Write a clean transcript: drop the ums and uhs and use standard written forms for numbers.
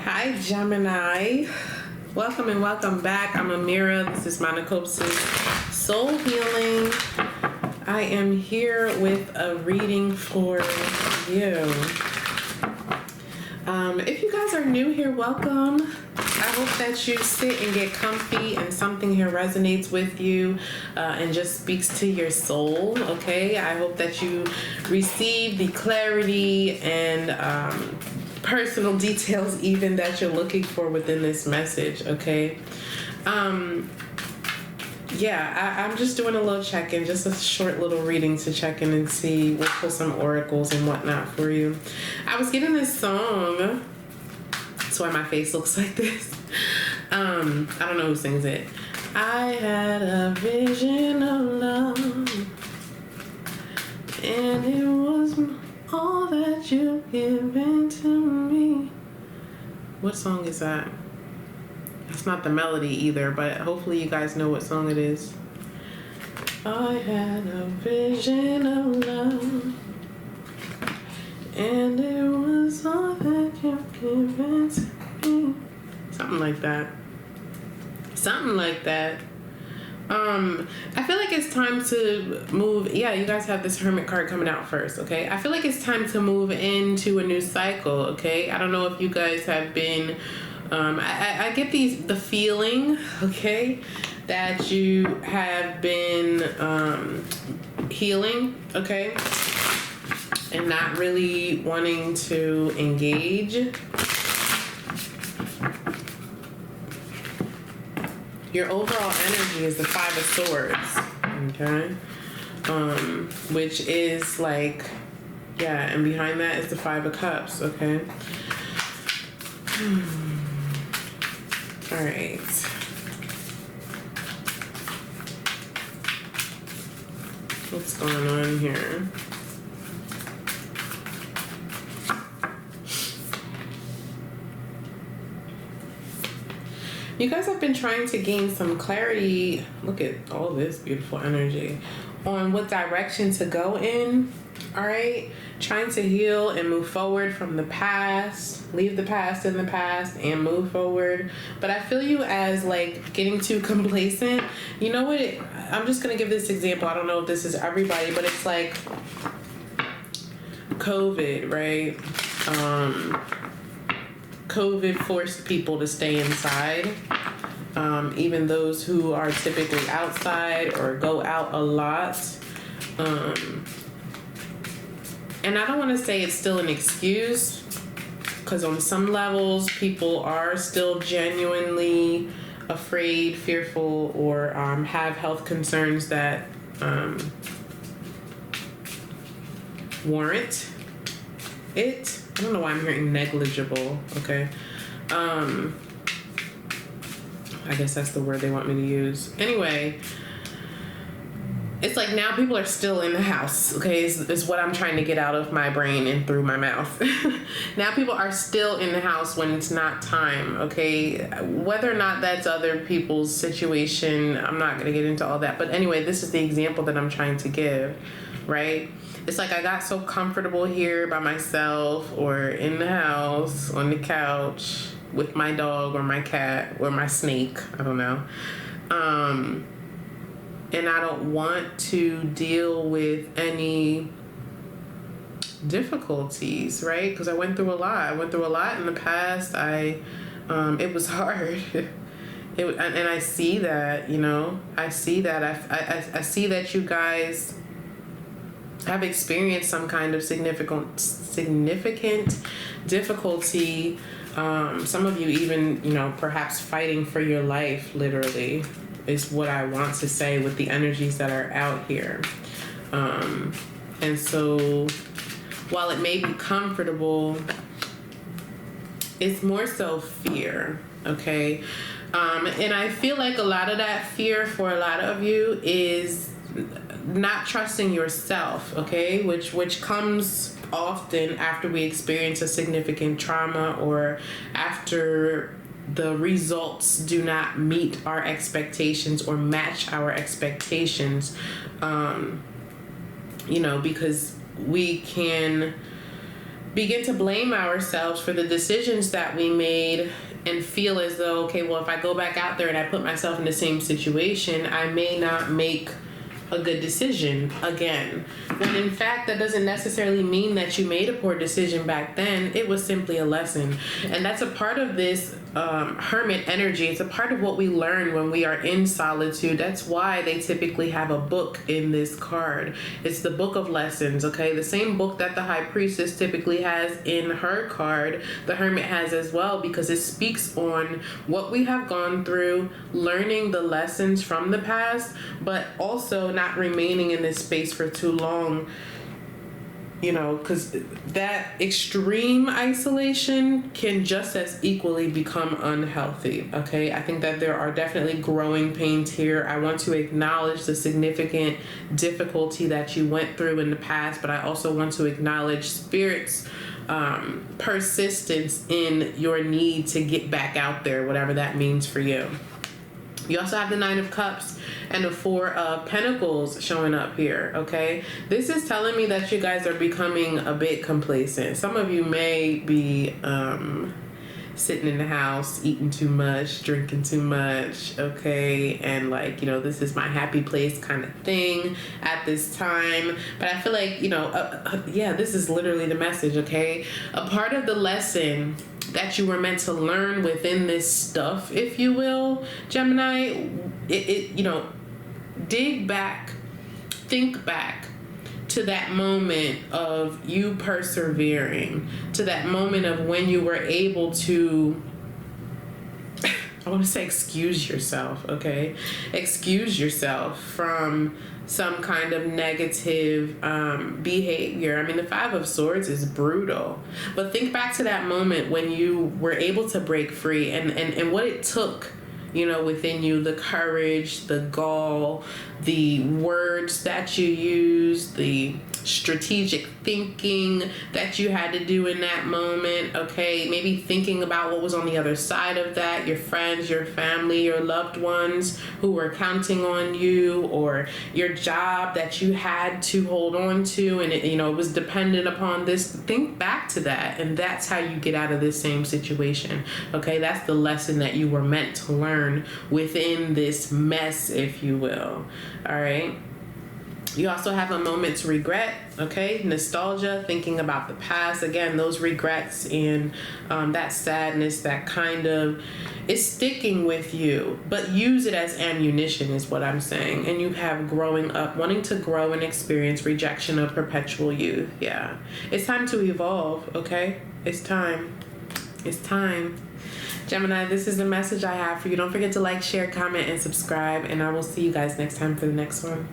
Hi, Gemini. Welcome and welcome back. I'm Amira. This is Monachopsis Soul Healing. I am here with a reading for you. If you guys are new here, welcome. I hope that you sit and get comfy and something here resonates with you and just speaks to your soul, okay? I hope that you receive the clarity and personal details even that you're looking for within this message, okay? I'm just doing a little check-in, just a short little reading to check in and see. We'll pull some oracles and whatnot for you. I was getting this song. That's why my face looks like this. I don't know who sings it. I had a vision of love, and it was all that you've given to me. What song is that? That's not the melody either, but hopefully you guys know what song it is. I had a vision of love, and it was all that you've given to me. Something like that. Something like that. I feel like it's time to move. Yeah, you guys have this Hermit card coming out first, okay? I feel like it's time to move into a new cycle, okay? I don't know if you guys have been, I get the feeling, okay, that you have been healing, okay, and not really wanting to engage. Your overall energy is the Five of Swords, okay? Which is like, yeah, and behind that is the Five of Cups, okay? All right. What's going on here? You guys have been trying to gain some clarity. Look at all this beautiful energy on what direction to go in. All right. Trying to heal and move forward from the past, leave the past in the past and move forward. But I feel you as like getting too complacent. You know what? I'm just going to give this example. I don't know if this is everybody, but it's like COVID, right? COVID forced people to stay inside. Even those who are typically outside or go out a lot. And I don't want to say it's still an excuse, because on some levels, people are still genuinely afraid, fearful, or have health concerns that warrant it. I don't know why I'm hearing negligible, okay? I guess that's the word they want me to use. Anyway, it's like now people are still in the house, okay, is what I'm trying to get out of my brain and through my mouth. Now people are still in the house when it's not time, okay? Whether or not that's other people's situation, I'm not going to get into all that. But anyway, this is the example that I'm trying to give, right? It's like I got so comfortable here by myself or in the house, on the couch, with my dog or my cat or my snake, I don't know. And I don't want to deal with any difficulties, right? Because I went through a lot. I went through a lot in the past. It was hard. And I see that, you know, I see that. I see that you guys have experienced some kind of significant difficulty. Some of you even, you know, perhaps fighting for your life, literally, is what I want to say with the energies that are out here. And so while it may be comfortable, it's more so fear, okay? And I feel like a lot of that fear for a lot of you is not trusting yourself, okay? Which comes often after we experience a significant trauma or after the results do not meet our expectations or match our expectations. because we can begin to blame ourselves for the decisions that we made and feel as though, okay, well, if I go back out there and I put myself in the same situation, I may not make a good decision again. When in fact, that doesn't necessarily mean that you made a poor decision back then. It was simply a lesson. And that's a part of this hermit energy. It's a part of what we learn when we are in solitude. That's why they typically have a book in this card. It's the book of lessons, okay? The same book that the high priestess typically has in her card, the hermit has as well, because it speaks on what we have gone through, learning the lessons from the past, but also not remaining in this space for too long, because that extreme isolation can just as equally become unhealthy, okay? I think that there are definitely growing pains here. I want to acknowledge the significant difficulty that you went through in the past, but I also want to acknowledge Spirit's persistence in your need to get back out there, whatever that means for you. You also have the Nine of Cups and the Four of Pentacles showing up here, okay? This is telling me that you guys are becoming a bit complacent. Some of you may be sitting in the house, eating too much, drinking too much, okay? And this is my happy place kind of thing at this time. But I feel like, this is literally the message, okay? A part of the lesson that you were meant to learn within this stuff, if you will, Gemini, dig back, think back to that moment of you persevering, to that moment of when you were able to, I want to say excuse yourself, okay? Excuse yourself from some kind of negative behavior. I mean, the Five of Swords is brutal. But think back to that moment when you were able to break free and what it took, within you, the courage, the gall, the words that you used, the strategic thinking that you had to do in that moment, okay? Maybe thinking about what was on the other side of that, your friends, your family, your loved ones who were counting on you, or your job that you had to hold on to and it was dependent upon this. Think back to that, and that's how you get out of this same situation, okay? That's the lesson that you were meant to learn within this mess, if you will, all right? You also have a moment's regret, okay? Nostalgia, thinking about the past. Again, those regrets and that sadness, that kind of is sticking with you. But use it as ammunition is what I'm saying. And you have growing up, wanting to grow and experience rejection of perpetual youth. Yeah. It's time to evolve, okay? It's time. It's time. Gemini, this is the message I have for you. Don't forget to like, share, comment, and subscribe. And I will see you guys next time for the next one.